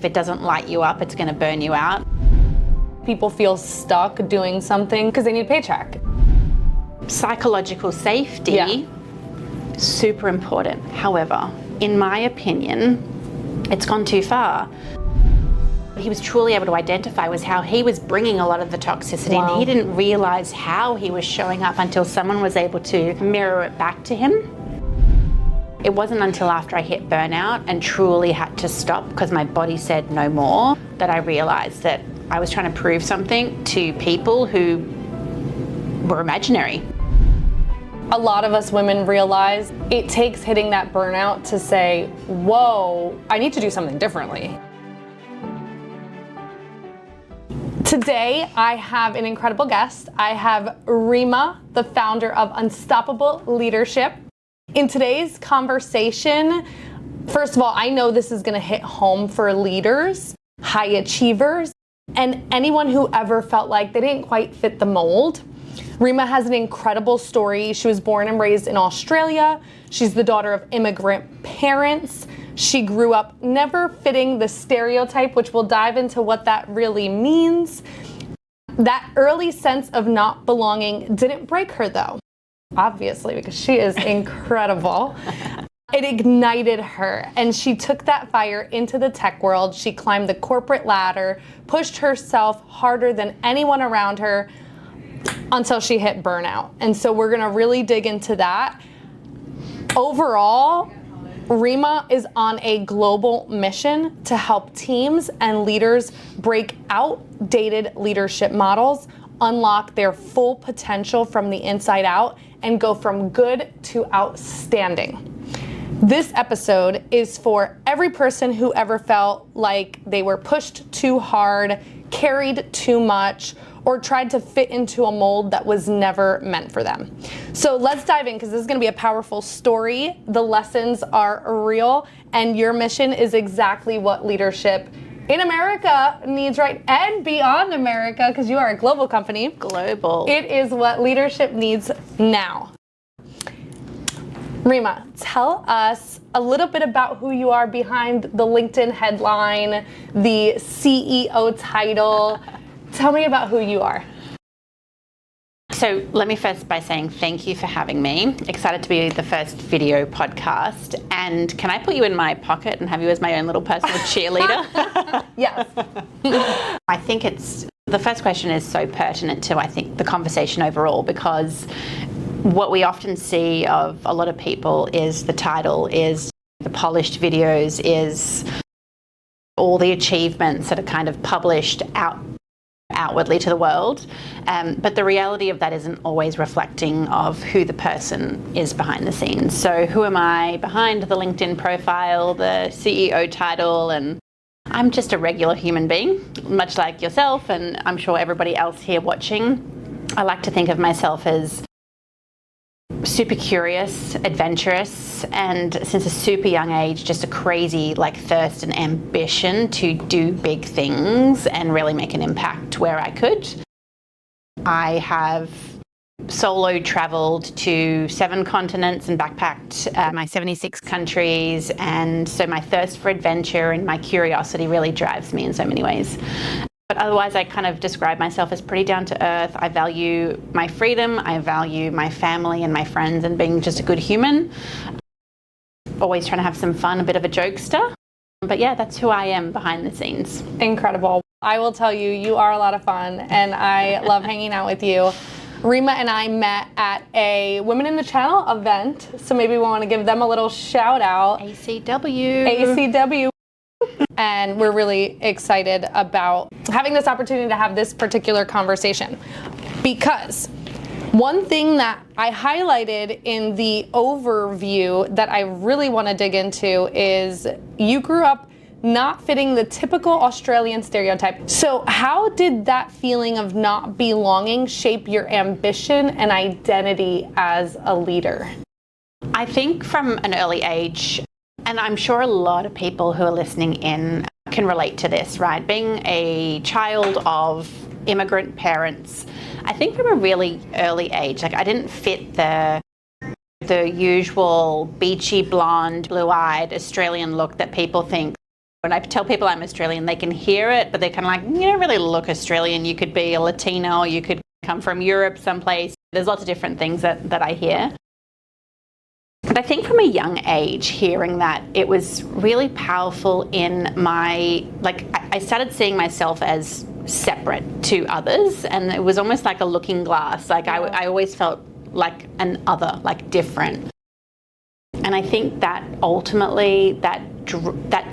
if it doesn't light you up, it's going to burn you out. People feel stuck doing something because they need a paycheck. Psychological safety, super important. However, in my opinion, it's gone too far. What he was truly able to identify was how he was bringing a lot of the toxicity, and he didn't realize how he was showing up until someone was able to mirror it back to him. It wasn't until after I hit burnout and truly had to stop because my body said no more that I realized that I was trying to prove something to people who were imaginary. A lot of us women realize it takes hitting that burnout to say, whoa, I need to do something differently. Today, I have an incredible guest. I have Rema, the founder of Unstoppable Leadership. In today's conversation, first of all, I know this is gonna hit home for leaders, high achievers, and anyone who ever felt like they didn't quite fit the mold. Rema has an incredible story. She was born and raised in Australia. She's the daughter of immigrant parents. She grew up never fitting the stereotype, which we'll dive into what that really means. That early sense of not belonging didn't break her though, obviously, because she is incredible. It ignited her, and she took that fire into the tech world. She climbed the corporate ladder, pushed herself harder than anyone around her, until she hit burnout. And so we're gonna really dig into that. Overall, Rema is on a global mission to help teams and leaders break outdated leadership models, unlock their full potential from the inside out, and go from good to outstanding. This episode is for every person who ever felt like they were pushed too hard, carried too much, or tried to fit into a mold that was never meant for them. So let's dive in, because this is gonna be a powerful story. The lessons are real, and your mission is exactly what leadership in America needs, right? And beyond America, because you are a global company. Global. It is what leadership needs now. Rema, tell us a little bit about who you are behind the LinkedIn headline, the CEO title. Tell me about who you are. So let me first by saying thank you for having me. Excited to be the first video podcast. And can I put you in my pocket and have you as my own little personal cheerleader? Yes. I think the first question is so pertinent to, I think, the conversation overall, because what we often see of a lot of people is the title, is the polished videos, is all the achievements that are kind of published outwardly to the world, but the reality of that isn't always reflecting of who the person is behind the scenes. So who am I behind the LinkedIn profile, the CEO title? And I'm just a regular human being, much like yourself, and I'm sure everybody else here watching. I like to think of myself as super curious, adventurous, and since a super young age, just a crazy thirst and ambition to do big things and really make an impact where I could. I have solo traveled to 7 continents and backpacked my 76 countries, and so my thirst for adventure and my curiosity really drives me in so many ways. But otherwise, I kind of describe myself as pretty down to earth. I value my freedom, I value my family and my friends, and being just a good human. Always trying to have some fun, a bit of a jokester. But yeah, that's who I am behind the scenes. Incredible. I will tell you, you are a lot of fun, and I love hanging out with you. Rema and I met at a Women in the Channel event, so maybe we want to give them a little shout out. ACW. And we're really excited about having this opportunity to have this particular conversation, because one thing that I highlighted in the overview that I really want to dig into is you grew up not fitting the typical Australian stereotype. So how did that feeling of not belonging shape your ambition and identity as a leader? I think from an early age, and I'm sure a lot of people who are listening in can relate to this, right? Being a child of immigrant parents, I think from a really early age, I didn't fit the usual beachy blonde, blue-eyed Australian look that people think When I tell people I'm Australian, they can hear it, but they're kind of like, you don't really look Australian. You could be a Latino, you could come from Europe someplace. There's lots of different things that I hear. But I think from a young age, hearing that, it was really powerful in my, like, I started seeing myself as separate to others, and it was almost like a looking glass. Like I always felt like an other, like different. And I think that ultimately that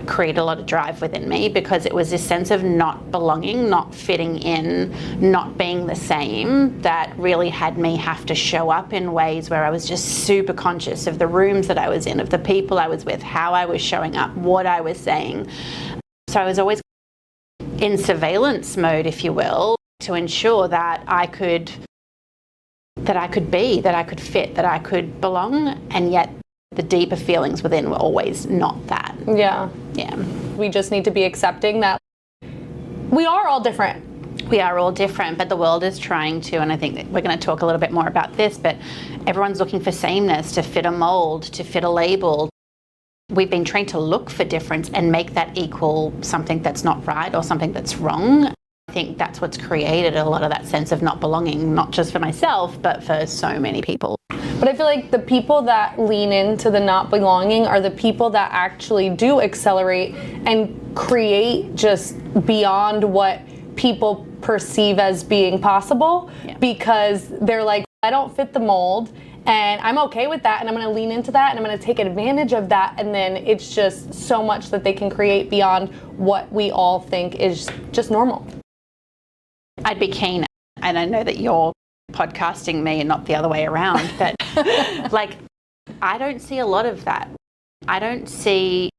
created a lot of drive within me, because it was this sense of not belonging, not fitting in, not being the same, that really had me have to show up in ways where I was just super conscious of the rooms that I was in, of the people I was with, how I was showing up, what I was saying. So I was always in surveillance mode, if you will, to ensure that I could be, that I could fit, that I could belong, and yet the deeper feelings within were always not that. Yeah. Yeah. We just need to be accepting that we are all different. We are all different, but the world is trying to, and I think that we're going to talk a little bit more about this, but everyone's looking for sameness, to fit a mold, to fit a label. We've been trained to look for difference and make that equal something that's not right or something that's wrong. I think that's what's created a lot of that sense of not belonging, not just for myself, but for so many people. But I feel like the people that lean into the not belonging are the people that actually do accelerate and create just beyond what people perceive as being possible, because they're like, I don't fit the mold, and I'm okay with that, and I'm going to lean into that, and I'm going to take advantage of that, and then it's just so much that they can create beyond what we all think is just normal. I'd be keen, and I know that you're podcasting me and not the other way around, but like, I don't see a lot of that. I don't see,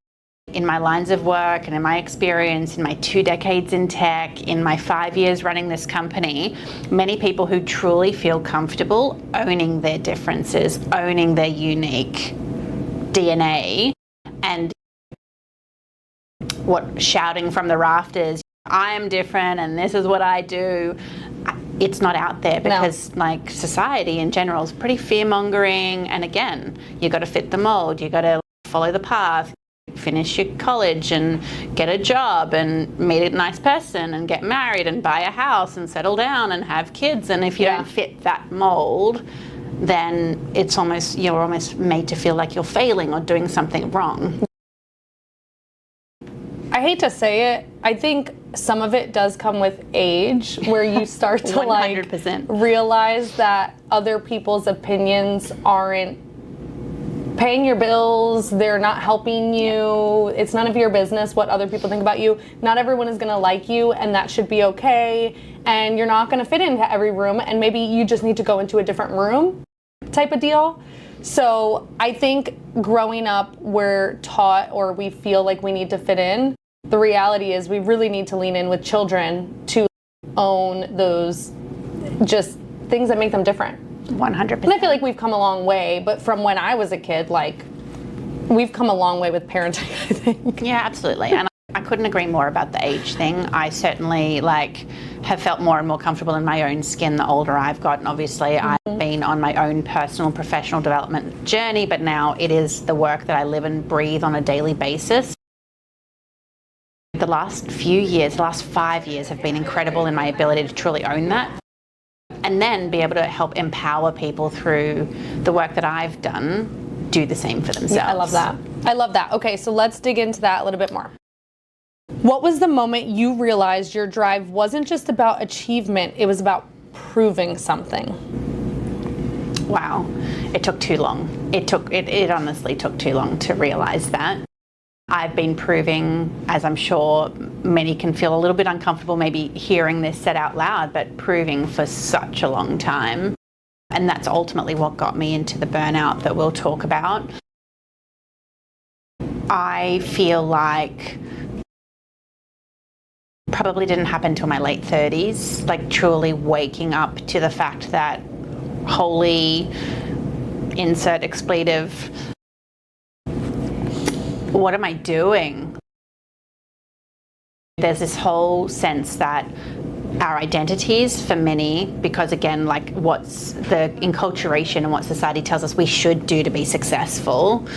in my lines of work and in my experience, in my 2 decades in tech, in my 5 years running this company, many people who truly feel comfortable owning their differences, owning their unique DNA, and shouting from the rafters, I am different and this is what I do. It's not out there, because like society in general is pretty fear-mongering, and again, you got to fit the mold, you got to follow the path, finish your college and get a job and meet a nice person and get married and buy a house and settle down and have kids, and if you don't fit that mold, then you're almost made to feel like you're failing or doing something wrong. I hate to say it, I think some of it does come with age, where you start to 100%. Realize that other people's opinions aren't paying your bills, they're not helping you, it's none of your business what other people think about you. Not everyone is gonna like you, and that should be okay, and you're not gonna fit into every room, and maybe you just need to go into a different room type of deal. So I think growing up, we're taught, or we feel like we need to fit in. The reality is we really need to lean in with children to own those just things that make them different. 100%. And I feel like we've come a long way, but from when I was a kid, like, we've come a long way with parenting, I think. Yeah, absolutely. And I couldn't agree more about the age thing. I certainly have felt more and more comfortable in my own skin the older I've gotten. Obviously, I've been on my own personal and professional development journey, but now it is the work that I live and breathe on a daily basis. The last few years, the last 5 years have been incredible in my ability to truly own that, and then be able to help empower people through the work that I've done do the same for themselves. Yeah, I love that. I love that. Okay, so let's dig into that a little bit more. What was the moment you realized your drive wasn't just about achievement, it was about proving something? Wow, it took too long. It honestly took too long to realize that. I've been proving, as I'm sure many can feel a little bit uncomfortable maybe hearing this said out loud, but proving for such a long time. And that's ultimately what got me into the burnout that we'll talk about. I feel like probably didn't happen until my late 30s, like truly waking up to the fact that holy, insert expletive, what am I doing? There's this whole sense that our identities for many, because again, like what's the enculturation and what society tells us we should do to be successful,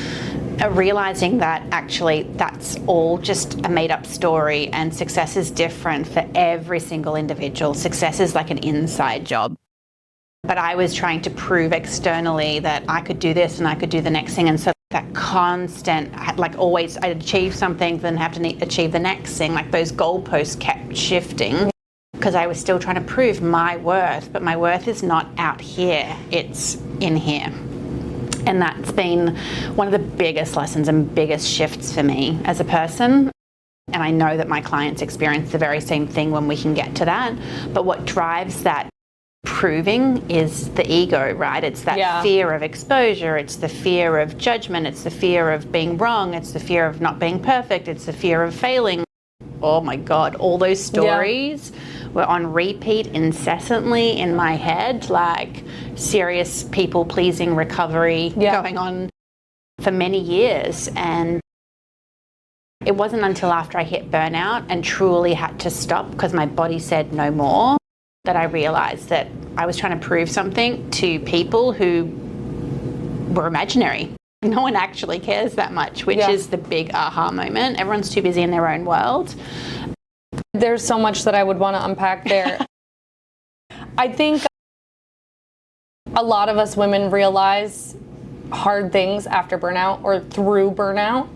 realizing that actually that's all just a made-up story, and success is different for every single individual. Success is like an inside job. But I was trying to prove externally that I could do this and I could do the next thing, and so that constant, like always I'd achieve something, then have to achieve the next thing, like those goalposts kept shifting, because I was still trying to prove my worth, but my worth is not out here, it's in here. And that's been one of the biggest lessons and biggest shifts for me as a person. And I know that my clients experience the very same thing when we can get to that. But what drives that proving is the ego, right? It's that fear of exposure, it's the fear of judgment, it's the fear of being wrong, it's the fear of not being perfect, it's the fear of failing. Oh my God, all those stories were on repeat incessantly in my head, like serious people-pleasing recovery going on for many years. And it wasn't until after I hit burnout and truly had to stop because my body said no more, that I realized that I was trying to prove something to people who were imaginary. No one actually cares that much, which is the big aha moment. Everyone's too busy in their own world. There's so much that I would want to unpack there. I think a lot of us women realize hard things after burnout or through burnout.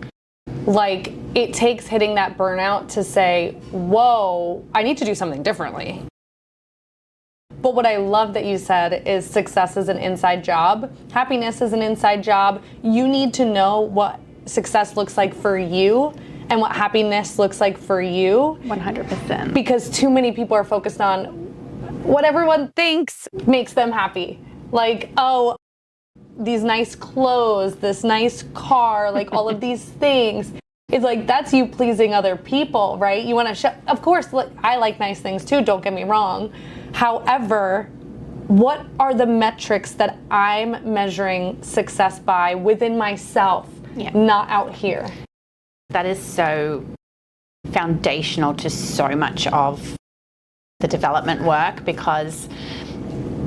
Like, it takes hitting that burnout to say, whoa, I need to do something differently. But what I love that you said is success is an inside job. Happiness is an inside job. You need to know what success looks like for you and what happiness looks like for you. 100%. Because too many people are focused on what everyone thinks makes them happy. Like, oh, these nice clothes, this nice car, like all of these things. It's like, that's you pleasing other people, right? You want to show, of course, look, I like nice things too, don't get me wrong. However, what are the metrics that I'm measuring success by within myself, not out here? That is so foundational to so much of the development work, because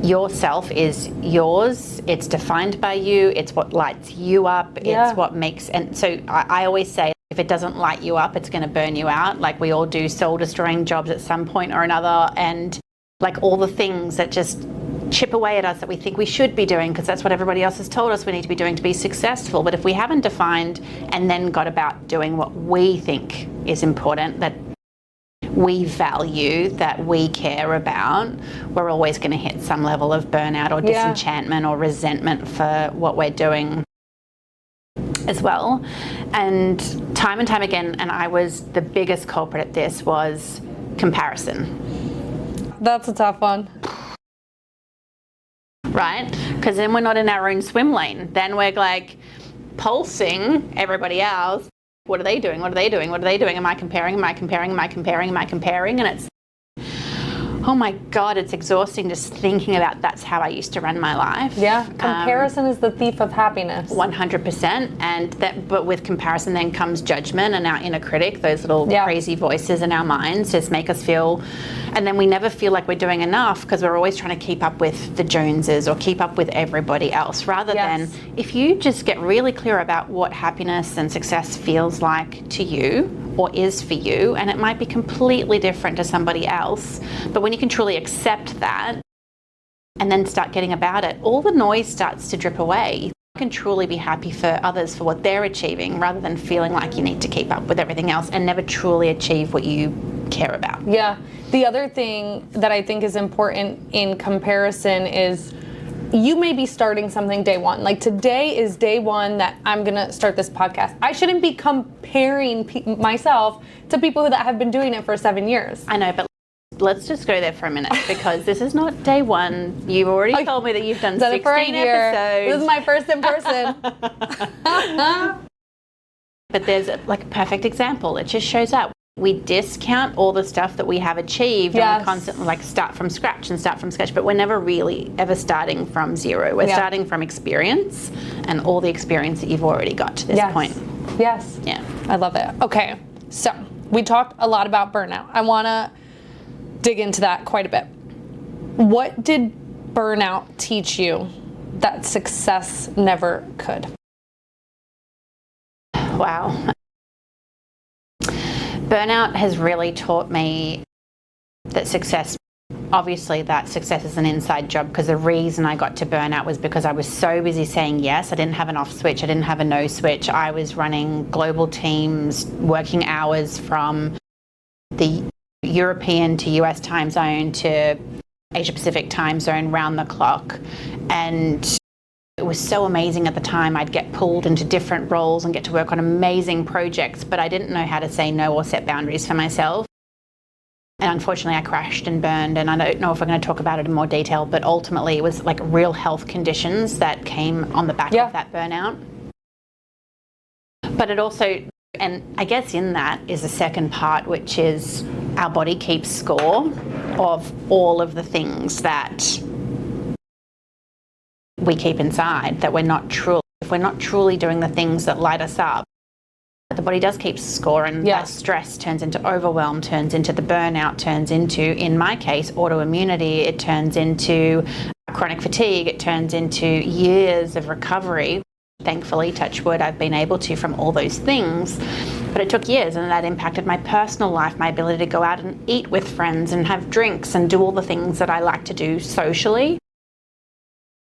yourself is yours, it's defined by you, it's what lights you up, it's what makes, and so I always say, if it doesn't light you up, it's going to burn you out. Like, we all do soul-destroying jobs at some point or another, and like all the things that just chip away at us that we think we should be doing because that's what everybody else has told us we need to be doing to be successful. But if we haven't defined and then got about doing what we think is important, that we value, that we care about, we're always going to hit some level of burnout or disenchantment or resentment for what we're doing as well. And time again, and I was the biggest culprit at this, was comparison. That's a tough one. Right? Because then we're not in our own swim lane. Then we're like pulsing everybody else. What are they doing? What are they doing? What are they doing? Am I comparing? Am I comparing? Am I comparing? Am I comparing? And it's, oh my God, it's exhausting just thinking about that's how I used to run my life. Yeah, comparison is the thief of happiness. 100%. And that, but with comparison then comes judgment and our inner critic, those little crazy voices in our minds just make us feel, and then we never feel like we're doing enough because we're always trying to keep up with the Joneses or keep up with everybody else, rather than if you just get really clear about what happiness and success feels like to you or is for you, and it might be completely different to somebody else, but when you can truly accept that and then start getting about it, all the noise starts to drip away. You can truly be happy for others for what they're achieving, rather than feeling like you need to keep up with everything else and never truly achieve what you care about. Yeah. The other thing that I think is important in comparison is you may be starting something day one. Like, today is day one that I'm going to start this podcast. I shouldn't be comparing myself to people that have been doing it for 7 years. I know, but let's just go there for a minute, because this is not day one. You've already told me that you've done 16 episodes. This is my first in person. But there's like a perfect example. It just shows up. We discount all the stuff that we have achieved, and we constantly like start from scratch, but we're never really ever starting from zero. We're starting from experience and all the experience that you've already got to this point. Yes. Yeah. I love it. Okay. So we talked a lot about burnout. I want to dig into that quite a bit. What did burnout teach you that success never could? Wow. Burnout has really taught me that success is an inside job, because the reason I got to burnout was because I was so busy saying yes. I didn't have an off switch. I didn't have a no switch. I was running global teams, working hours from the European to US time zone to Asia Pacific time zone, round the clock. And it was so amazing at the time. I'd get pulled into different roles and get to work on amazing projects, but I didn't know how to say no or set boundaries for myself. And unfortunately, I crashed and burned, and I don't know if we're going to talk about it in more detail, but ultimately it was like real health conditions that came on the back of that burnout. But it also, and I guess in that is a second part, which is our body keeps score of all of the things that we keep inside, that if we're not truly doing the things that light us up, the body does keep score, and that stress turns into overwhelm, turns into the burnout, turns into, in my case, autoimmunity. It turns into chronic fatigue. It turns into years of recovery. Thankfully, touch wood, I've been able to from all those things, but it took years, and that impacted my personal life, my ability to go out and eat with friends and have drinks and do all the things that I like to do socially.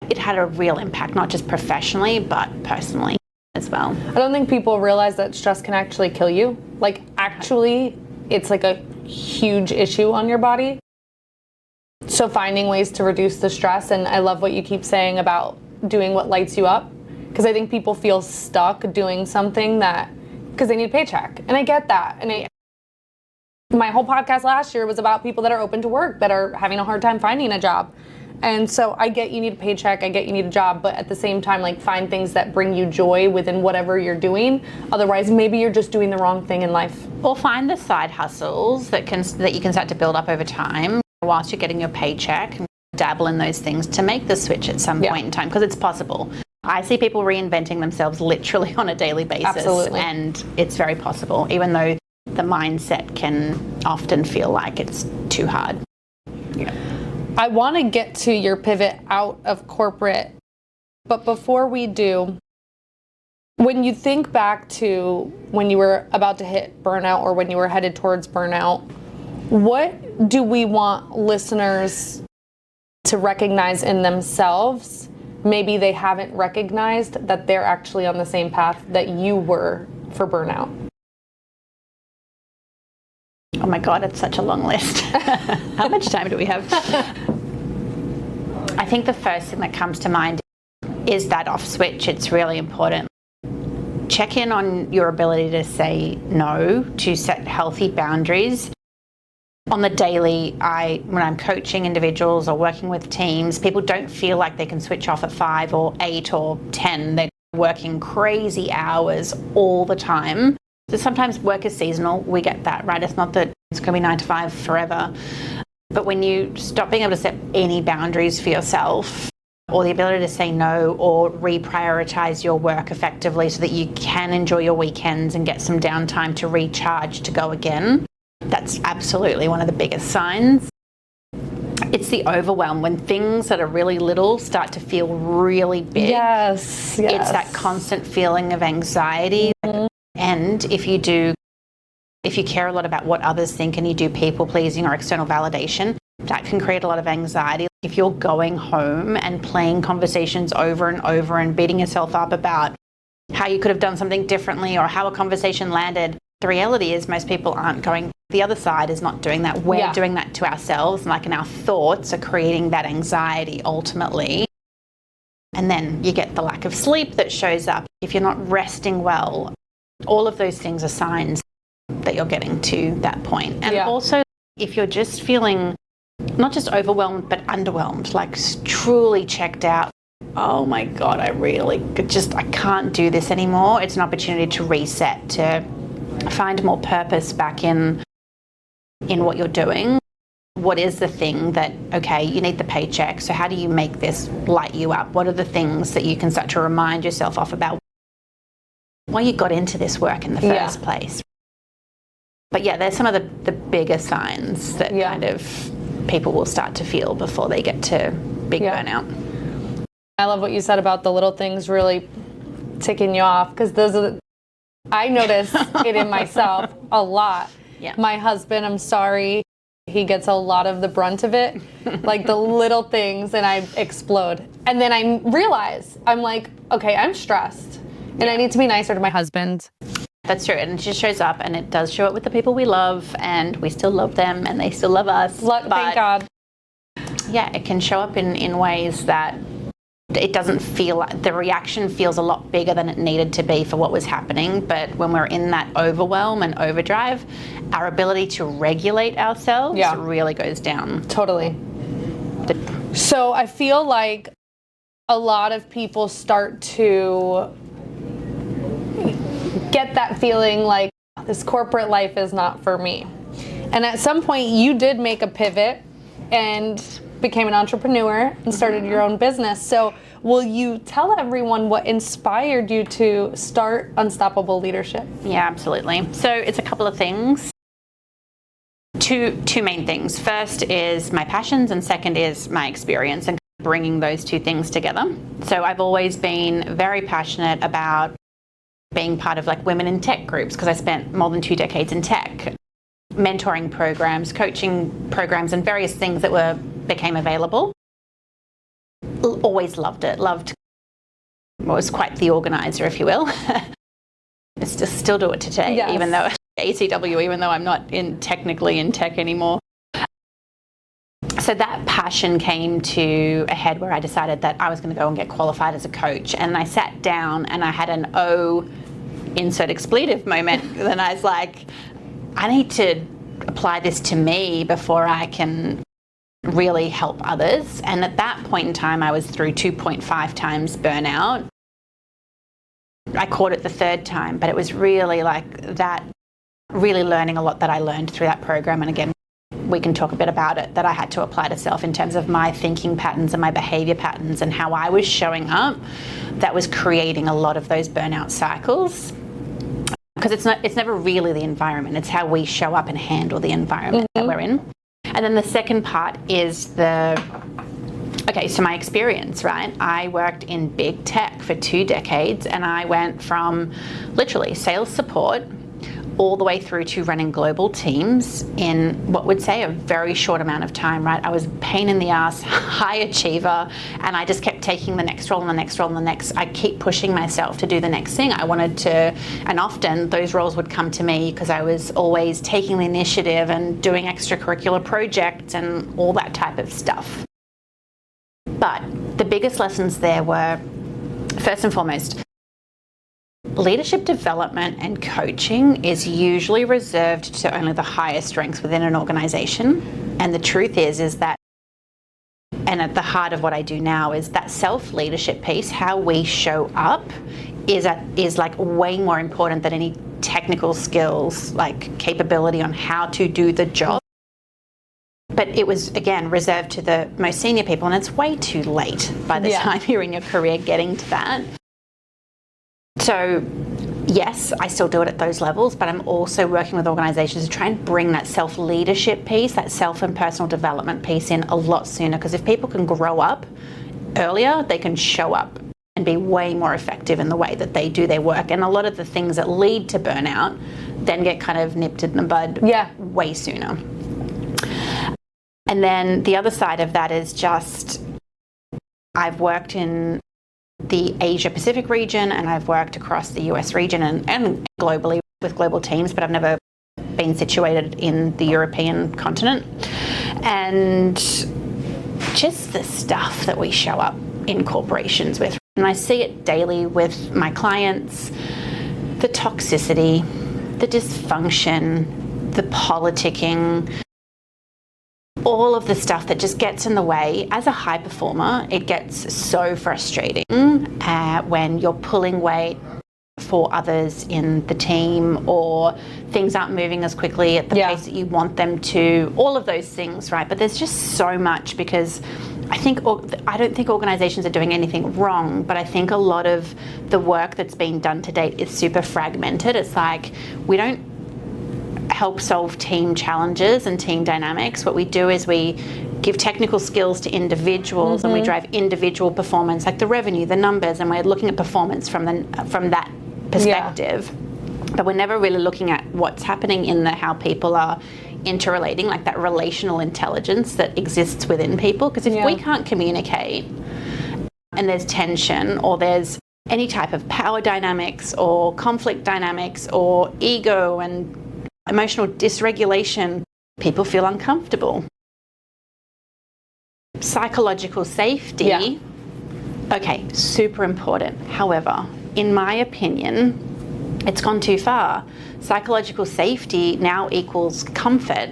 It had a real impact, not just professionally, but personally as well. I don't think people realize that stress can actually kill you. Like, actually, it's like a huge issue on your body. So finding ways to reduce the stress, and I love what you keep saying about doing what lights you up, because I think people feel stuck doing something because they need a paycheck. And I get that. And my whole podcast last year was about people that are open to work, that are having a hard time finding a job. And so I get you need a paycheck, I get you need a job, but at the same time, like, find things that bring you joy within whatever you're doing. Otherwise, maybe you're just doing the wrong thing in life. Or find the side hustles that you can start to build up over time whilst you're getting your paycheck, and dabble in those things to make the switch at some point in time, because it's possible. I see people reinventing themselves literally on a daily basis. Absolutely. And it's very possible, even though the mindset can often feel like it's too hard. Yeah. I want to get to your pivot out of corporate, but before we do, when you think back to when you were about to hit burnout, or when you were headed towards burnout, what do we want listeners to recognize in themselves? Maybe they haven't recognized that they're actually on the same path that you were for burnout. Oh my God, it's such a long list. How much time do we have? I think the first thing that comes to mind is that off switch. It's really important. Check in on your ability to say no, to set healthy boundaries. On the daily, when I'm coaching individuals or working with teams, people don't feel like they can switch off at 5 or 8 or 10. They're working crazy hours all the time. So sometimes work is seasonal. We get that, right? It's not that it's going to be 9 to 5 forever. But when you stop being able to set any boundaries for yourself, or the ability to say no, or reprioritize your work effectively so that you can enjoy your weekends and get some downtime to recharge to go again, that's absolutely one of the biggest signs. It's the overwhelm, when things that are really little start to feel really big. Yes. It's that constant feeling of anxiety. Mm-hmm. And if you care a lot about what others think, and you do people pleasing or external validation, that can create a lot of anxiety. If you're going home and playing conversations over and over and beating yourself up about how you could have done something differently or how a conversation landed, the reality is most people aren't going. The other side is not doing that. We're doing that to ourselves, and our thoughts are creating that anxiety ultimately. And then you get the lack of sleep that shows up. If you're not resting well, all of those things are signs that you're getting to that point. And also, if you're just feeling not just overwhelmed, but underwhelmed, like truly checked out, oh my God, I can't do this anymore. It's an opportunity to reset, to find more purpose back in what you're doing. What is the thing that, okay, you need the paycheck, so how do you make this light you up? What are the things that you can start to remind yourself of about why you got into this work in the first place? But yeah, there's some of the bigger signs that kind of people will start to feel before they get to big burnout. I love what you said about the little things really ticking you off, because those are I notice it in myself a lot. Yeah. My husband, I'm sorry, he gets a lot of the brunt of it, like the little things, and I explode. And then I realize, I'm like, okay, I'm stressed, and I need to be nicer to my husband. That's true, and it just shows up, and it does show up with the people we love, and we still love them, and they still love us. Thank God. Yeah, it can show up in ways that it doesn't feel like the reaction feels a lot bigger than it needed to be for what was happening. But when we're in that overwhelm and overdrive, our ability to regulate ourselves really goes down. Totally. So I feel like a lot of people start to get that feeling like this corporate life is not for me. And at some point you did make a pivot and became an entrepreneur and started your own business. So will you tell everyone what inspired you to start Unstoppable Leadership? Yeah, absolutely. So it's a couple of things. Two main things. First is my passions, and second is my experience, and bringing those two things together. So I've always been very passionate about being part of like women in tech groups, because I spent more than 2 decades in tech, mentoring programs, coaching programs, and various things that became available. Always loved it. Was quite the organizer, if you will. I still do it today, even though ACW, even though I'm not technically in tech anymore. So that passion came to a head where I decided that I was going to go and get qualified as a coach. And I sat down and I had an insert expletive moment. Then I was like, I need to apply this to me before I can really help others. And at that point in time, I was through 2.5 times burnout. I caught it the 3rd time, but it was really like that, really learning a lot that I learned through that program. And again, we can talk a bit about it, that I had to apply to self in terms of my thinking patterns and my behavior patterns and how I was showing up. That was creating a lot of those burnout cycles. Because it's never really the environment, it's how we show up and handle the environment that we're in. And then the second part is so my experience, right? I worked in big tech for 2 decades, and I went from literally sales support all the way through to running global teams in what would say a very short amount of time, right? I was a pain in the ass, high achiever, and I just kept taking the next role and the next role and the next. I keep pushing myself to do the next thing. I wanted to, and often those roles would come to me because I was always taking the initiative and doing extracurricular projects and all that type of stuff. But the biggest lessons there were, first and foremost, leadership development and coaching is usually reserved to only the highest ranks within an organization. And the truth is that, and at the heart of what I do now, is that self-leadership piece, how we show up, is like way more important than any technical skills, like capability on how to do the job. But it was, again, reserved to the most senior people, and it's way too late by the time you're in your career getting to that. So yes, I still do it at those levels, but I'm also working with organizations to try and bring that self-leadership piece, that self and personal development piece in a lot sooner. Because if people can grow up earlier, they can show up and be way more effective in the way that they do their work. And a lot of the things that lead to burnout then get kind of nipped in the bud way sooner. And then the other side of that is just, I've worked in the Asia Pacific region, and I've worked across the US region and globally with global teams, but I've never been situated in the European continent. And just the stuff that we show up in corporations with, and I see it daily with my clients, the toxicity, the dysfunction, the politicking, all of the stuff that just gets in the way. As a high performer, it gets so frustrating when you're pulling weight for others in the team, or things aren't moving as quickly at the pace that you want them to, all of those things, right? But there's just so much, because I don't think organizations are doing anything wrong, but I think a lot of the work that's been done to date is super fragmented. It's like we don't help solve team challenges and team dynamics. What we do is we give technical skills to individuals, and we drive individual performance, like the revenue, the numbers, and we're looking at performance from that perspective. But we're never really looking at what's happening in how people are interrelating, like that relational intelligence that exists within people. Because if we can't communicate and there's tension, or there's any type of power dynamics or conflict dynamics or ego and emotional dysregulation, people feel uncomfortable. Psychological safety, okay, super important. However, in my opinion, it's gone too far. Psychological safety now equals comfort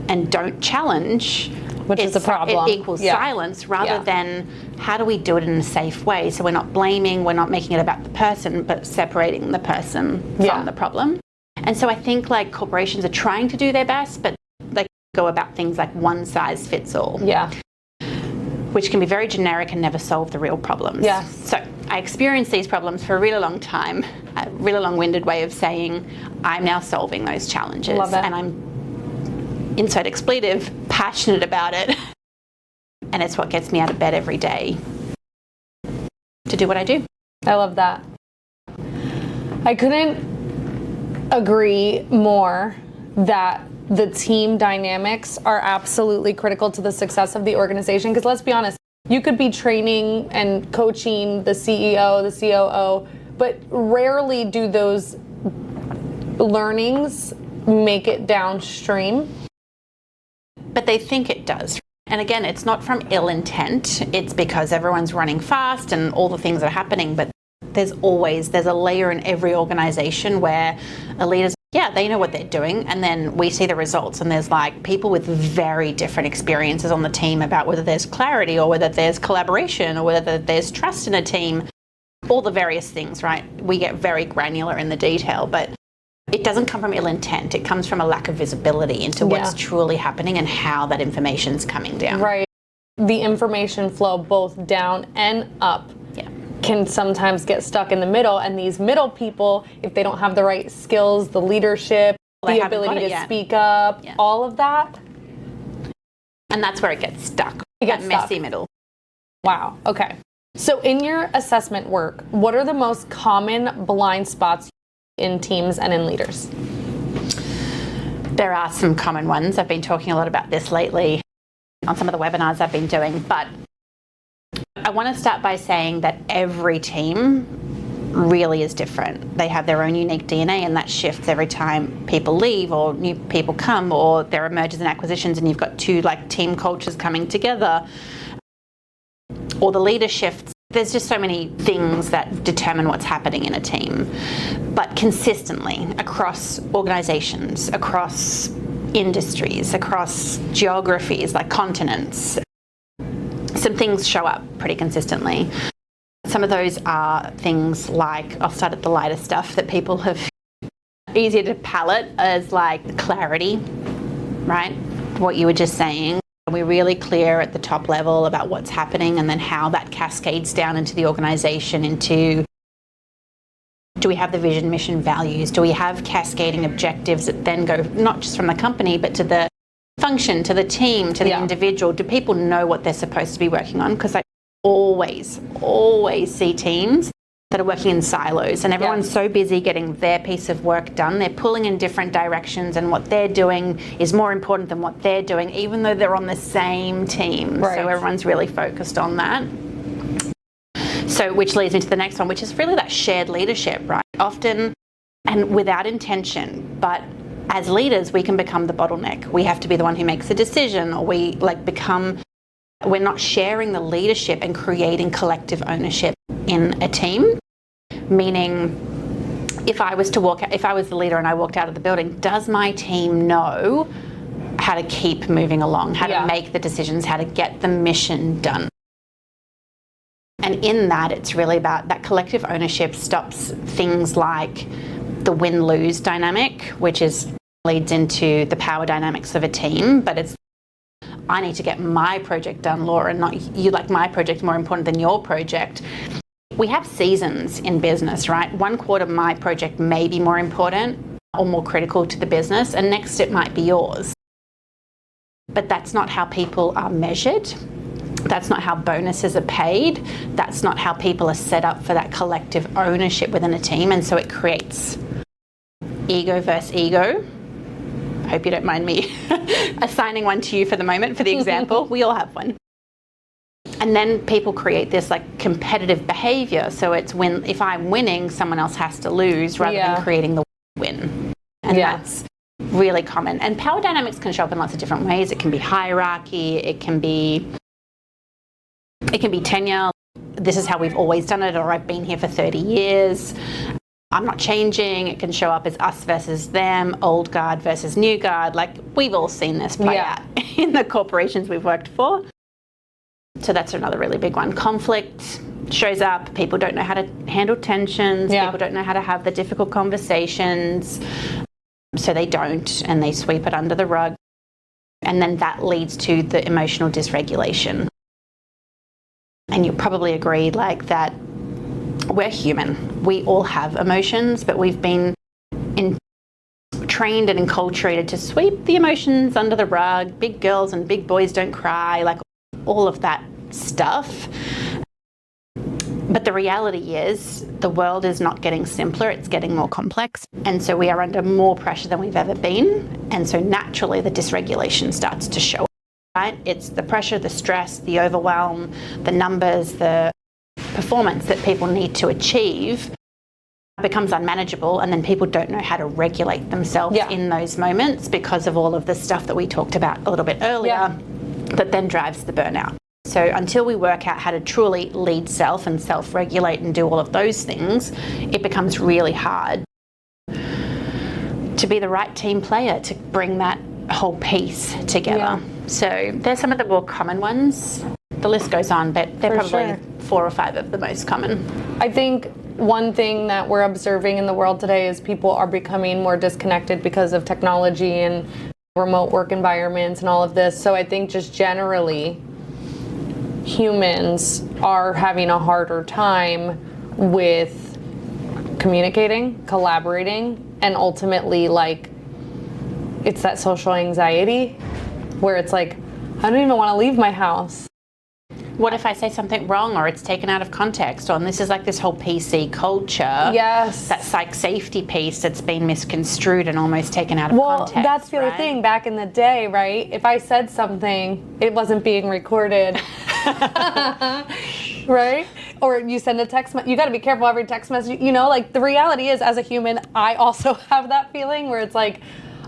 and don't challenge. Which is a problem. It equals silence rather than how do we do it in a safe way, so we're not blaming, we're not making it about the person, but separating the person from the problem. And so I think like corporations are trying to do their best, but they go about things like one size fits all. Yeah. Which can be very generic and never solve the real problems. Yeah. So I experienced these problems for a really long time, a really long-winded way of saying I'm now solving those challenges. Love it. And I'm, insert expletive, passionate about it. And it's what gets me out of bed every day to do what I do. I love that. I couldn't agree more that the team dynamics are absolutely critical to the success of the organization. Because let's be honest, you could be training and coaching the CEO, the COO, but rarely do those learnings make it downstream. But they think it does. And again, it's not from ill intent. It's because everyone's running fast and all the things that are happening. But there's a layer in every organization where a leader's, they know what they're doing. And then we see the results. And there's like people with very different experiences on the team about whether there's clarity or whether there's collaboration or whether there's trust in a team. All the various things, right? We get very granular in the detail, but it doesn't come from ill intent. It comes from a lack of visibility into what's truly happening and how that information's coming down. Right. The information flow both down and up can sometimes get stuck in the middle. And these middle people, if they don't have the right skills, the leadership, the ability to speak up, all of that. And that's where it gets stuck. It gets messy middle. Wow. Okay. So in your assessment work, what are the most common blind spots in teams and in leaders? There are some common ones. I've been talking a lot about this lately on some of the webinars I've been doing, but I want to start by saying that every team really is different. They have their own unique DNA, and that shifts every time people leave or new people come, or there are mergers and acquisitions and you've got two like team cultures coming together, or the leader shifts. There's just so many things that determine what's happening in a team. But consistently across organizations, across industries, across geographies, like continents, some things show up pretty consistently. Some of those are things like, I'll start at the lighter stuff that people have easier to palate as like clarity, right? What you were just saying. We're really clear at the top level about what's happening and then how that cascades down into the organization, into do we have the vision, mission, values? Do we have cascading objectives that then go not just from the company, but to the function, to the team, to the individual? Do people know what they're supposed to be working on? Because I always see teams that are working in silos and everyone's so busy getting their piece of work done. They're pulling in different directions and what they're doing is more important than what they're doing, even though they're on the same team. Right. So everyone's really focused on that. So which leads me to the next one, which is really that shared leadership, right? Often and without intention, but as leaders, we can become the bottleneck. We have to be the one who makes the decision, or we're not sharing the leadership and creating collective ownership in a team. Meaning, if I was the leader and I walked out of the building, does my team know how to keep moving along, how to make the decisions, how to get the mission done? And in that, it's really about that collective ownership stops things like the win-lose dynamic, which leads into the power dynamics of a team, but it's I need to get my project done, Laura, not you, like my project more important than your project. We have seasons in business, right? One quarter my project may be more important. or more critical to the business, and next it might be yours. But that's not how people are measured. That's not how bonuses are paid. That's not how people are set up for that collective ownership within a team. And so it creates ego versus ego. I hope you don't mind me assigning one to you for the moment for the example. We all have one. And then people create this like competitive behavior. So it's if I'm winning, someone else has to lose rather than creating the win. And that's really common. And power dynamics can show up in lots of different ways. It can be hierarchy. It can be tenure. This is how we've always done it, or I've been here for 30 years. I'm not changing. It can show up as us versus them, old guard versus new guard. Like, we've all seen this play out in the corporations we've worked for. So that's another really big one. Conflict shows up. People don't know how to handle tensions. People don't know how to have the difficult conversations. So they don't, and they sweep it under the rug. And then that leads to the emotional dysregulation. And you probably agree like that we're human. We all have emotions, but we've been trained and enculturated to sweep the emotions under the rug. Big girls and big boys don't cry, like all of that stuff. But the reality is the world is not getting simpler, it's getting more complex. And so we are under more pressure than we've ever been. And so naturally the dysregulation starts to show up, right? It's the pressure, the stress, the overwhelm, the numbers, the performance that people need to achieve becomes unmanageable, and then people don't know how to regulate themselves in those moments because of all of the stuff that we talked about a little bit earlier that then drives the burnout. So until we work out how to truly lead self and self-regulate and do all of those things, it becomes really hard to be the right team player to bring that whole piece together. So there's some of the more common ones. The list goes on, but they're probably 4 or 5 of the most common. I think one thing that we're observing in the world today is people are becoming more disconnected because of technology and remote work environments and all of this. So I think just generally, humans are having a harder time with communicating, collaborating, and ultimately, like, it's that social anxiety where it's like, I don't even want to leave my house. What if I say something wrong, or it's taken out of context? And this is like this whole PC culture. Yes. That psych safety piece that's been misconstrued and almost taken out of context. Well, that's the other thing. Back in the day, right? If I said something, it wasn't being recorded. Right? Or you send a text you got to be careful every text message. You know, like, the reality is, as a human, I also have that feeling where it's like,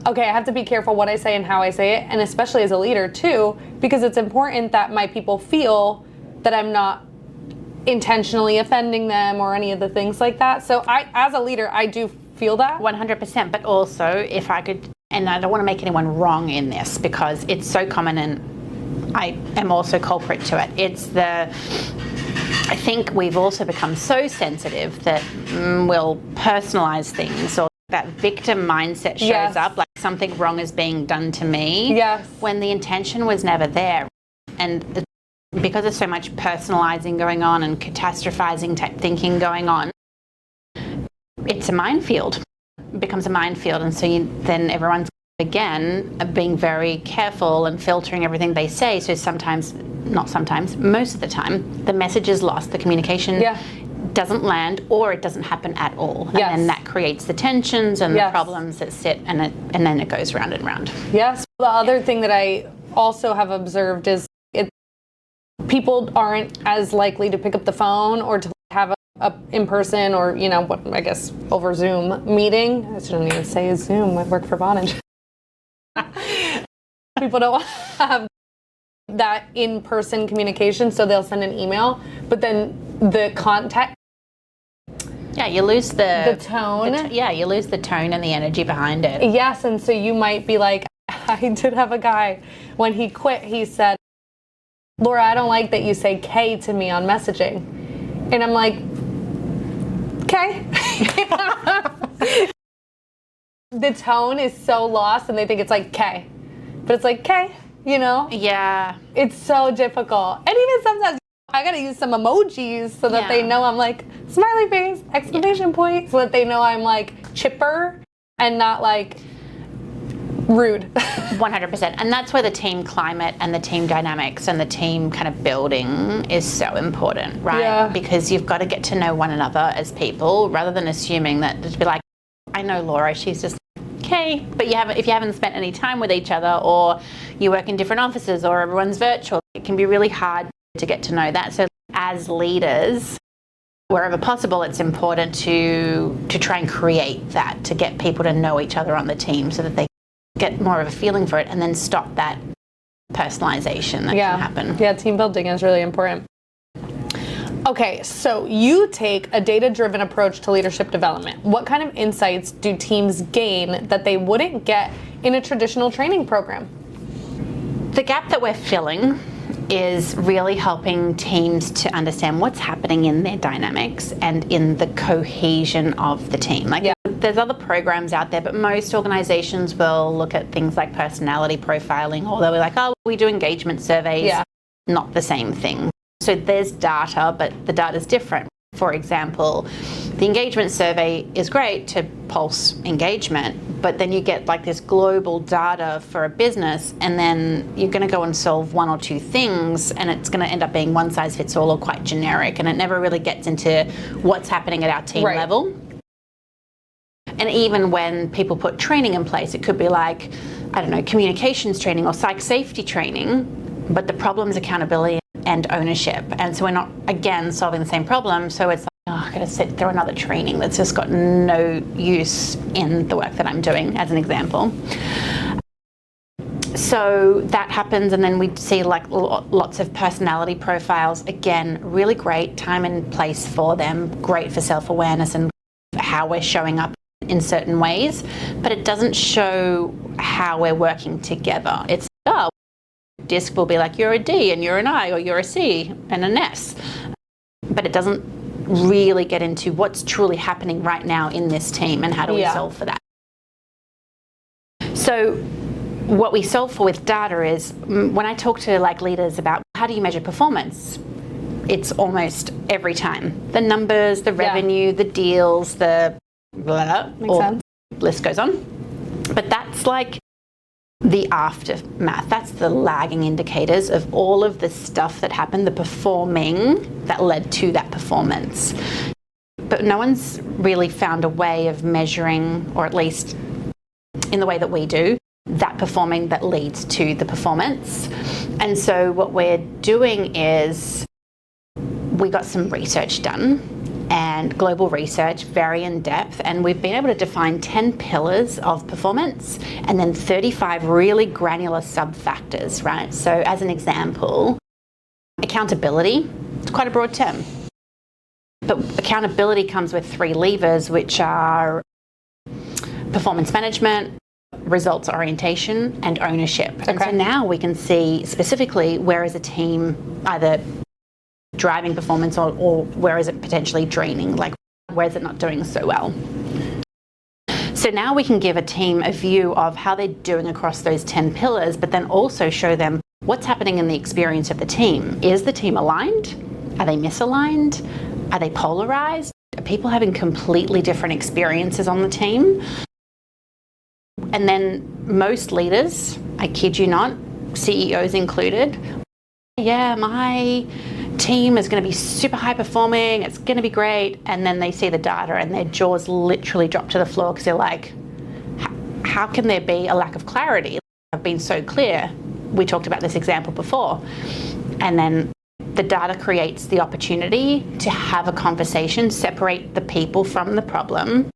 okay, I have to be careful what I say and how I say it, and especially as a leader too, because it's important that my people feel that I'm not intentionally offending them or any of the things like that. So as a leader, I do feel that. 100%, but also if I could, and I don't want to make anyone wrong in this because it's so common and I am also culprit to it. I think we've also become so sensitive that we'll personalize things, or that victim mindset shows up, like something wrong is being done to me, when the intention was never there. And because there's so much personalizing going on and catastrophizing type thinking going on, it's a minefield. It becomes a minefield, and so then everyone's again being very careful and filtering everything they say. So most of the time, the message is lost, the communication doesn't land, or it doesn't happen at all. And then that creates the tensions and the problems that sit, and then it goes round and round. Yes. The other thing that I also have observed is people aren't as likely to pick up the phone or to have a in-person or, you know, what I guess over Zoom meeting. I shouldn't even say Zoom. I work for Vonage. People don't have that in-person communication, so they'll send an email, but then the context. Yeah, you lose the tone. You lose the tone and the energy behind it. Yes, and so you might be like, I did have a guy, when he quit, he said, Laura, I don't like that you say K to me on messaging. And I'm like, okay. The tone is so lost, and they think it's like K. But it's like K, you know? Yeah. It's so difficult. And even sometimes I gotta use some emojis so that they know I'm like, smiley face, exclamation point, so that they know I'm like chipper. and not like rude. 100%. And that's where the team climate and the team dynamics and the team kind of building is so important, right? Yeah. Because you've got to get to know one another as people rather than assuming that to be like, I know Laura, she's just okay. But if you haven't spent any time with each other, or you work in different offices, or everyone's virtual, it can be really hard to get to know that. So as leaders, wherever possible, it's important to try and create that, to get people to know each other on the team so that they get more of a feeling for it, and then stop that personalization that can happen. Yeah, team building is really important. Okay, so you take a data-driven approach to leadership development. What kind of insights do teams gain that they wouldn't get in a traditional training program? The gap that we're filling is really helping teams to understand what's happening in their dynamics and in the cohesion of the team. There's other programs out there, but most organizations will look at things like personality profiling, or they'll be like, oh, we do engagement surveys. Yeah. Not the same thing. So there's data, but the data is different. For example, the engagement survey is great to pulse engagement, but then you get like this global data for a business, and then you're going to go and solve one or two things, and it's going to end up being one size fits all or quite generic, and it never really gets into what's happening at our team level. And even when people put training in place, it could be like, I don't know, communications training or psych safety training, but the problem is accountability and ownership. And so we're not, again, solving the same problem. So it's like, oh, I've got to sit through another training that's just got no use in the work that I'm doing, as an example. So that happens, and then we see like lots of personality profiles. Again, really great time and place for them, great for self-awareness and how we're showing up in certain ways, but it doesn't show how we're working together. It's, oh, DISC will be like, you're a D and you're an I, or you're a C and an S. But it doesn't really get into what's truly happening right now in this team and how do we solve for that. So what we solve for with data is, when I talk to like leaders about how do you measure performance, it's almost every time. The numbers, the revenue, the deals, the blah, Makes sense. List goes on. But that's like the aftermath. That's the lagging indicators of all of the stuff that happened, the performing that led to that performance. But no one's really found a way of measuring, or at least in the way that we do, that performing that leads to the performance. And so what we're doing is we got some research done, and global research, very in depth, and we've been able to define 10 pillars of performance and then 35 really granular sub-factors, right? So as an example, accountability, it's quite a broad term, but accountability comes with 3 levers, which are performance management, results orientation, and ownership. Okay. And so now we can see specifically where is a team either driving performance or where is it potentially draining, like where is it not doing so well. So now we can give a team a view of how they're doing across those 10 pillars, but then also show them what's happening in the experience of the team. Is the team aligned? Are they misaligned? Are they polarized? Are people having completely different experiences on the team? And then most leaders, I kid you not, CEOs included, yeah, my team is going to be super high performing, it's going to be great, and then they see the data and their jaws literally drop to the floor because they're like, how can there be a lack of clarity? I've been so clear. We talked about this example before. And then the data creates the opportunity to have a conversation, separate the people from the problem,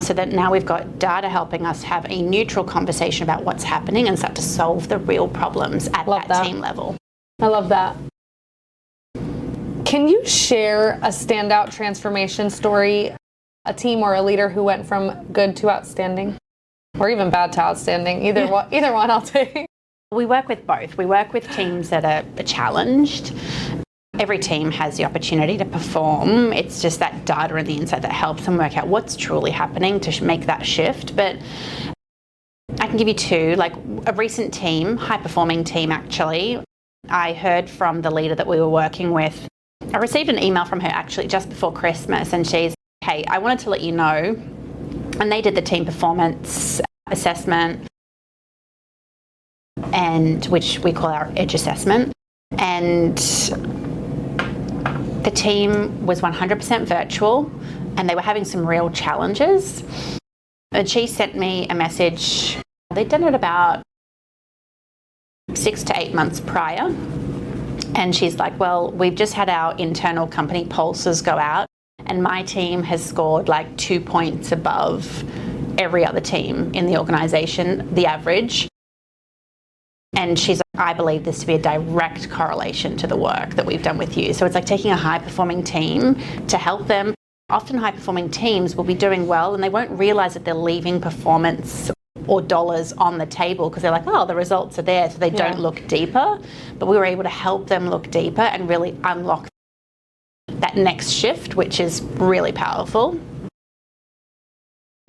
so that now we've got data helping us have a neutral conversation about what's happening and start to solve the real problems at that team level. I love that. Can you share a standout transformation story, a team or a leader who went from good to outstanding, or even bad to outstanding? Either one I'll take. We work with both. We work with teams that are challenged. Every team has the opportunity to perform. It's just that data and the insight that helps them work out what's truly happening to make that shift. But I can give you 2, like a recent team, high-performing team actually. I heard from the leader that we were working with. I received an email from her actually just before Christmas, and she's, hey, I wanted to let you know And they did the team performance assessment, and which we call our edge assessment. And the team was 100% virtual, and they were having some real challenges. And she sent me a message. They'd done it about 6 to 8 months prior. And she's like, well, we've just had our internal company pulses go out, and my team has scored like 2 points above every other team in the organization, the average. And she's like, I believe this to be a direct correlation to the work that we've done with you. So it's like taking a high-performing team to help them. Often high-performing teams will be doing well, and they won't realize that they're leaving performance or dollars on the table because they're like, oh, the results are there, so they don't look deeper. But we were able to help them look deeper and really unlock that next shift, which is really powerful.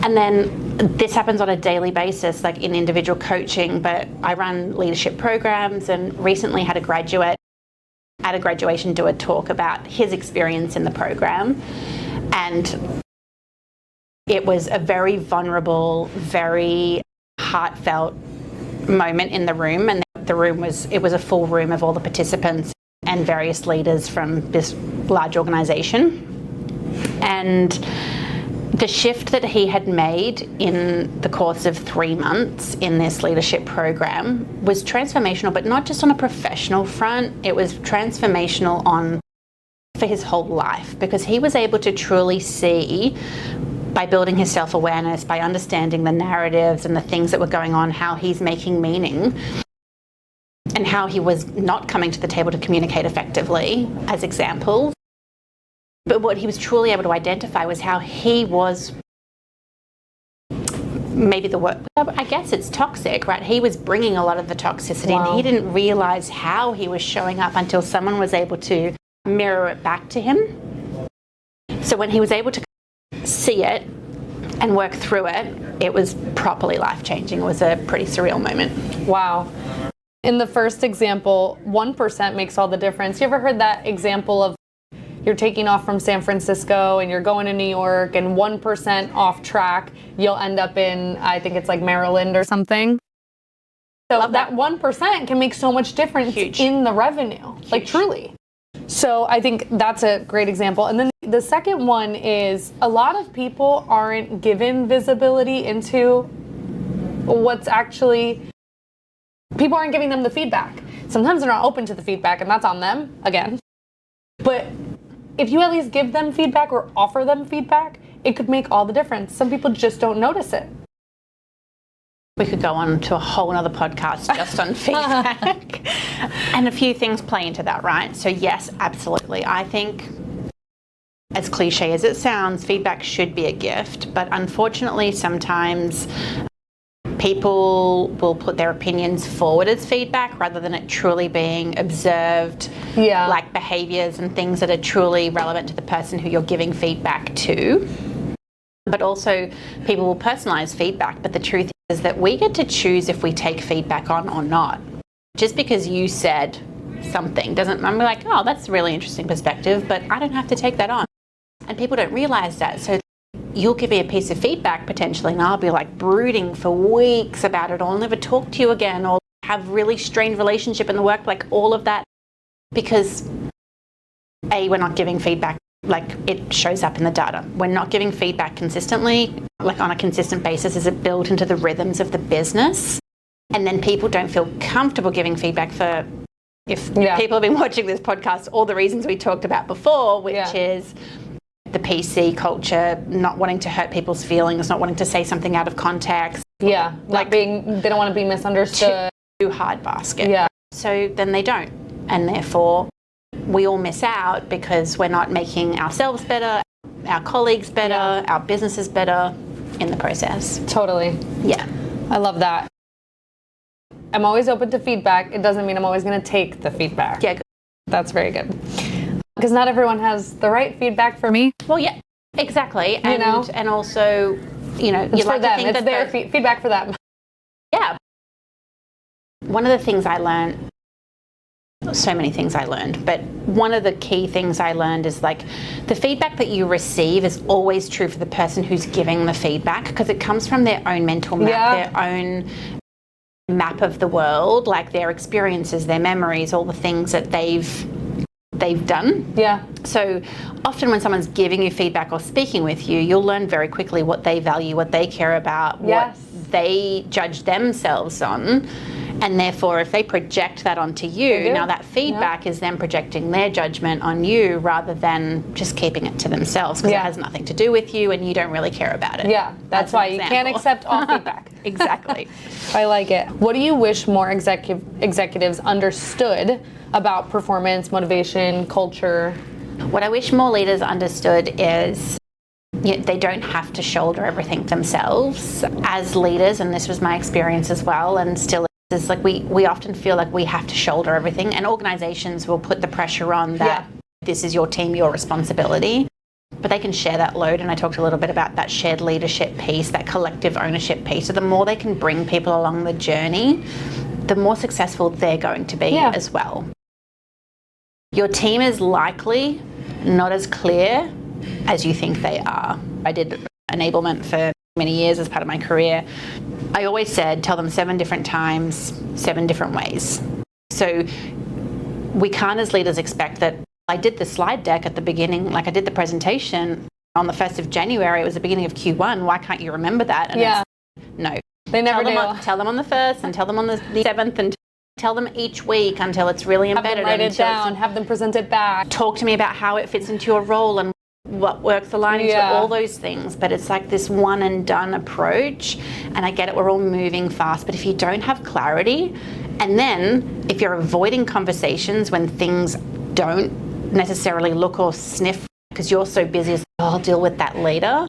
And then this happens on a daily basis, like in individual coaching, but I run leadership programs, and recently had a graduate at a graduation do a talk about his experience in the program. And it was a very vulnerable, very heartfelt moment in the room. And the room was a full room of all the participants and various leaders from this large organization. And the shift that he had made in the course of 3 months in this leadership program was transformational, but not just on a professional front. It was transformational for his whole life, because he was able to truly see, by building his self-awareness, by understanding the narratives and the things that were going on, how he's making meaning and how he was not coming to the table to communicate effectively as examples. But what he was truly able to identify was how he was, maybe the word, I guess it's toxic, right? He was bringing a lot of the toxicity, and he didn't realize how he was showing up until someone was able to mirror it back to him. So when he was able to see it and work through it, it was properly life-changing. It was a pretty surreal moment. Wow. In the first example, 1% makes all the difference. You ever heard that example of you're taking off from San Francisco and you're going to New York, and 1% off track, you'll end up in, I think it's like Maryland or something. So that 1% can make so much difference in the revenue, like truly. So I think that's a great example. And then the second one is, a lot of people aren't given visibility into what's actually, people aren't giving them the feedback. Sometimes they're not open to the feedback, and that's on them, again. But if you at least give them feedback or offer them feedback, it could make all the difference. Some people just don't notice it. We could go on to a whole other podcast just on feedback. And a few things play into that, right? So yes, absolutely. I think, as cliche as it sounds, feedback should be a gift. But unfortunately, sometimes people will put their opinions forward as feedback rather than it truly being observed, like behaviors and things that are truly relevant to the person who you're giving feedback to. But also, people will personalize feedback, but the truth is that we get to choose if we take feedback on or not. Just because you said something doesn't, I'm like, oh, that's a really interesting perspective, but I don't have to take that on. And people don't realize that. So you'll give me a piece of feedback potentially, and I'll be like brooding for weeks about it, or I'll never talk to you again, or have really strained relationship in the work, like all of that, because we're not giving feedback like it shows up in the data. We're not giving feedback consistently, like on a consistent basis. Is it built into the rhythms of the business? And then people don't feel comfortable giving feedback for, if people have been watching this podcast, all the reasons we talked about before, which is the PC culture, not wanting to hurt people's feelings, not wanting to say something out of context. Yeah, like they don't want to be misunderstood. Too hard basket. Yeah. So then they don't. And therefore, we all miss out because we're not making ourselves better, our colleagues better, our businesses better in the process. Totally. Yeah. I love that. I'm always open to feedback. It doesn't mean I'm always going to take the feedback. Yeah. Good. That's very good. Because not everyone has the right feedback for me. Well, yeah, exactly. And, and also, you like for them. to think it's their feedback for them. Yeah. One of the things I learned so many things I learned, but one of the key things I learned is like the feedback that you receive is always true for the person who's giving the feedback, because it comes from their own mental map, their own map of the world, like their experiences, their memories, all the things that they've done. Yeah. So often when someone's giving you feedback or speaking with you, you'll learn very quickly what they value, what they care about, what they judge themselves on. And therefore, if they project that onto you, now that feedback is them projecting their judgment on you rather than just keeping it to themselves, because it has nothing to do with you and you don't really care about it. Yeah, that's why you can't accept all feedback. Exactly. I like it. What do you wish more executives understood about performance, motivation, culture? What I wish more leaders understood is they don't have to shoulder everything themselves. As leaders, and this was my experience as well, and still is, like we often feel like we have to shoulder everything, and organizations will put the pressure on that this is your team, your responsibility. But they can share that load, and I talked a little bit about that shared leadership piece, that collective ownership piece. So the more they can bring people along the journey, the more successful they're going to be as well. Your team is likely not as clear as you think they are. I did enablement for many years as part of my career. I always said, tell them 7 different times, 7 different ways. So we can't as leaders expect that. I did the slide deck at the beginning, like I did the presentation on the 1st of January, it was the beginning of Q1, why can't you remember that? And no. They never do. Tell them on the 1st and tell them on the 7th and tell them each week until it's really embedded. Have them write it down, have them present it back. Talk to me about how it fits into your role and what works aligning to all those things. But it's like this one and done approach, and I get it, we're all moving fast, but if you don't have clarity, and then if you're avoiding conversations when things don't necessarily look or sniff because you're so busy, I'll deal with that later,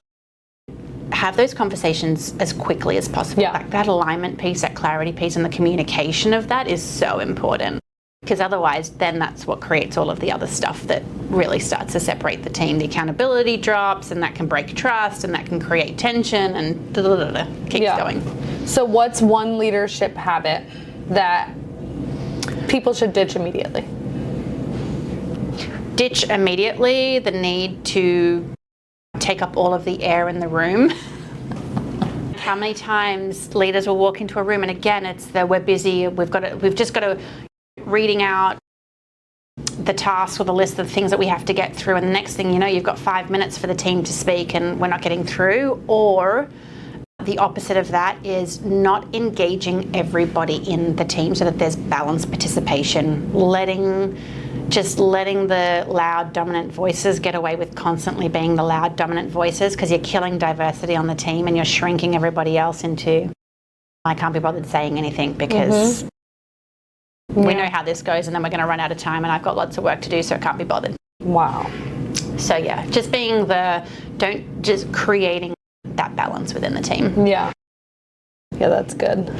have those conversations as quickly as possible. Like that alignment piece, that clarity piece, and the communication of that is so important, because otherwise then that's what creates all of the other stuff that really starts to separate the team. The accountability drops, and that can break trust, and that can create tension, and keeps going. So what's one leadership habit that people should ditch immediately? Ditch immediately the need to take up all of the air in the room. How many times leaders will walk into a room, and again, it's that we're busy, we've just got to reading out the task or the list of things that we have to get through, and the next thing you know, you've got 5 minutes for the team to speak and we're not getting through. Or the opposite of that is not engaging everybody in the team so that there's balanced participation, letting the loud dominant voices get away with constantly being the loud dominant voices, because you're killing diversity on the team and you're shrinking everybody else into, I can't be bothered saying anything because we know how this goes, and then we're going to run out of time and I've got lots of work to do, so I can't be bothered. Wow. So just being just creating that balance within the team. Yeah, that's good.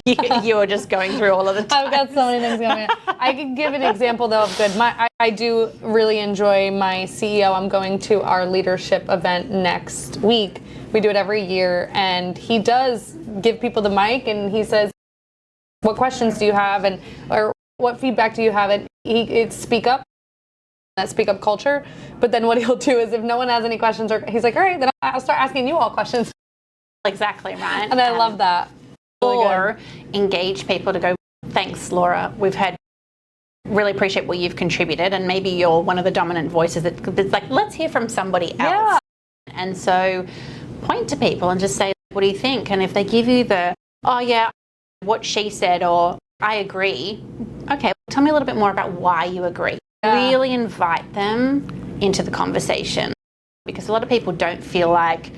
You were just going through all of the time. I've got so many things going on. I could give an example though of good. I do really enjoy my CEO. I'm going to our leadership event next week. We do it every year, and he does give people the mic and he says, what questions do you have, or what feedback do you have? And it's speak up, that speak up culture. But then what he'll do is if no one has any questions, or he's like, all right, then I'll start asking you all questions. Exactly, right. And I love that. Or engage people to go, thanks, Laura. Really appreciate what you've contributed. And maybe you're one of the dominant voices that's like, let's hear from somebody else. Yeah. And so point to people and just say, what do you think? And if they give you the, oh yeah, what she said, or I agree. Okay, tell me a little bit more about why you agree. Really invite them into the conversation, because a lot of people don't feel like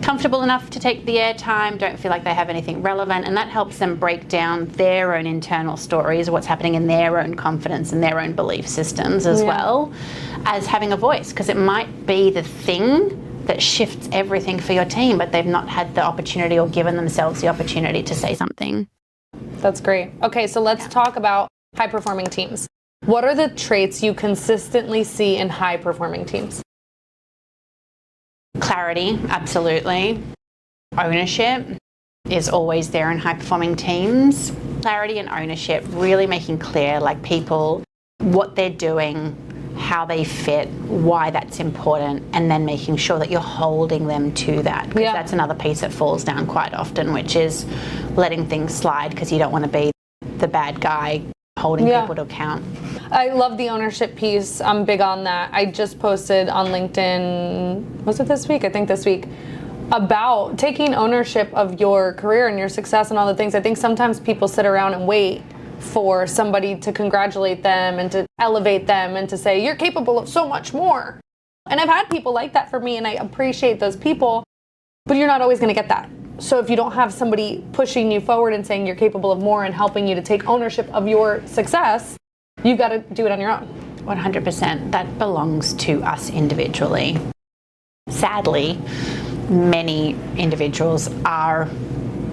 comfortable enough to take the airtime, don't feel like they have anything relevant, and that helps them break down their own internal stories, what's happening in their own confidence and their own belief systems, as well as having a voice, because it might be the thing that shifts everything for your team, but they've not had the opportunity or given themselves the opportunity to say something. That's great. Okay, so let's talk about high-performing teams. What are the traits you consistently see in high-performing teams? Clarity, absolutely. Ownership is always there in high-performing teams. clarity and ownership, really making clear, like, people, what they're doing, how they fit, why that's important, and then making sure that you're holding them to that. Because that's another piece that falls down quite often, which is letting things slide because you don't want to be the bad guy holding people to account. I love the ownership piece. I'm big on that. I just posted on LinkedIn, was it this week? I think this week, about taking ownership of your career and your success and all the things. I think sometimes people sit around and wait for somebody to congratulate them and to elevate them and to say, you're capable of so much more. And I've had people like that for me, and I appreciate those people, but you're not always going to get that. So if you don't have somebody pushing you forward and saying you're capable of more and helping you to take ownership of your success, you've got to do it on your own. 100%. That belongs to us individually. Sadly, many individuals are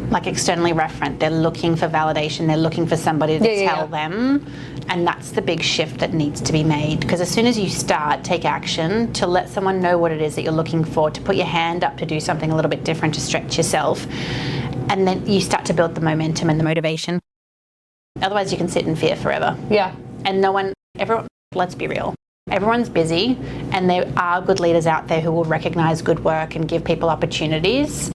like externally referent. They're looking for validation. They're looking for somebody to tell them. And that's the big shift that needs to be made. Because as soon as you take action to let someone know what it is that you're looking for, to put your hand up to do something a little bit different, to stretch yourself, and then you start to build the momentum and the motivation. Otherwise, you can sit in fear forever. Yeah. And everyone, let's be real. Everyone's busy, and there are good leaders out there who will recognize good work and give people opportunities.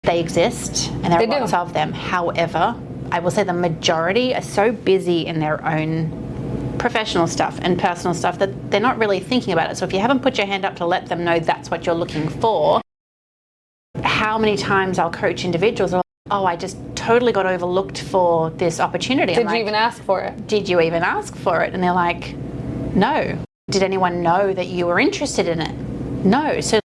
They exist, and there are lots of them. However, I will say the majority are so busy in their own professional stuff and personal stuff that they're not really thinking about it. So if you haven't put your hand up to let them know that's what you're looking for, how many times I'll coach individuals, oh, I just totally got overlooked for this opportunity. Did you even ask for it? Did you even ask for it? And they're like, no. Did anyone know that you were interested in it? No. So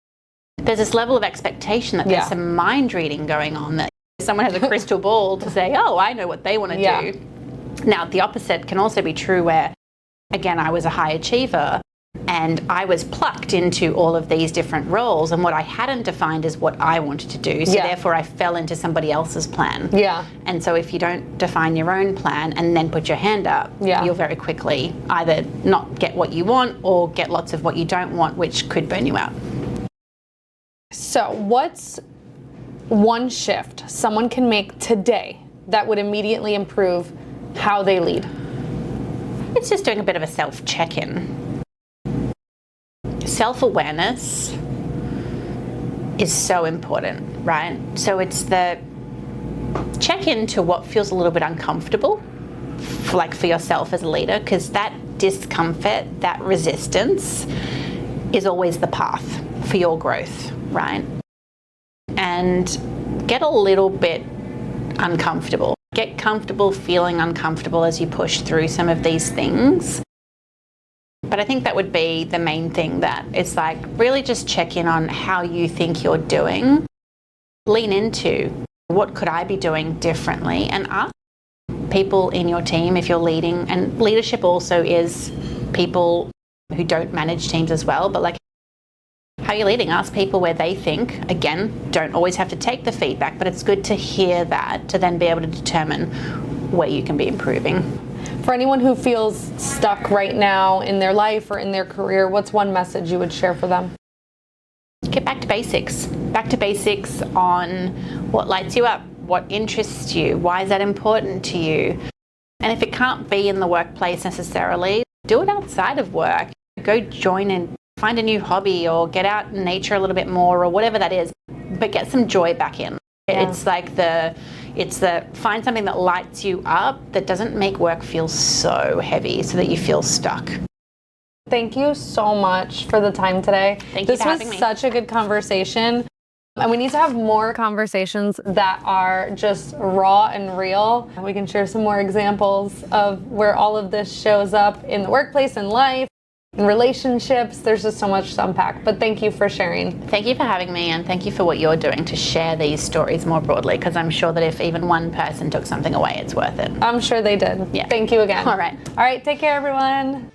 there's this level of expectation that there's some mind reading going on, that someone has a crystal ball to say, oh, I know what they want to do. Now, the opposite can also be true where, again, I was a high achiever and I was plucked into all of these different roles, and what I hadn't defined is what I wanted to do. So therefore I fell into somebody else's plan. Yeah. And so if you don't define your own plan and then put your hand up, you'll very quickly either not get what you want or get lots of what you don't want, which could burn you out. So what's one shift someone can make today that would immediately improve how they lead? It's just doing a bit of a self-check-in. Self-awareness is so important, right? So it's the check-in to what feels a little bit uncomfortable, for yourself as a leader, because that discomfort, that resistance is always the path for your growth, right? And get a little bit uncomfortable. Get comfortable feeling uncomfortable as you push through some of these things. But I think that would be the main thing, that it's like really just check in on how you think you're doing. Lean into what could I be doing differently, and ask people in your team if you're leading. And leadership also is people who don't manage teams as well, but like, how you're leading, ask people where they think. Again, don't always have to take the feedback, but it's good to hear that to then be able to determine where you can be improving. For anyone who feels stuck right now in their life or in their career, what's one message you would share for them? Get back to basics. Back to basics on what lights you up, what interests you, why is that important to you? And if it can't be in the workplace necessarily, do it outside of work. Go join and find a new hobby, or get out in nature a little bit more, or whatever that is, but get some joy back in. It's like find something that lights you up, that doesn't make work feel so heavy so that you feel stuck. Thank you so much for the time today. Thank you for having me. This was such a good conversation. And we need to have more conversations that are just raw and real. We can share some more examples of where all of this shows up in the workplace and life. In relationships. There's just so much to unpack, but thank you for sharing. Thank you for having me, and thank you for what you're doing to share these stories more broadly, because I'm sure that if even one person took something away, it's worth it. I'm sure they did. Thank you again. All right. Take care, everyone.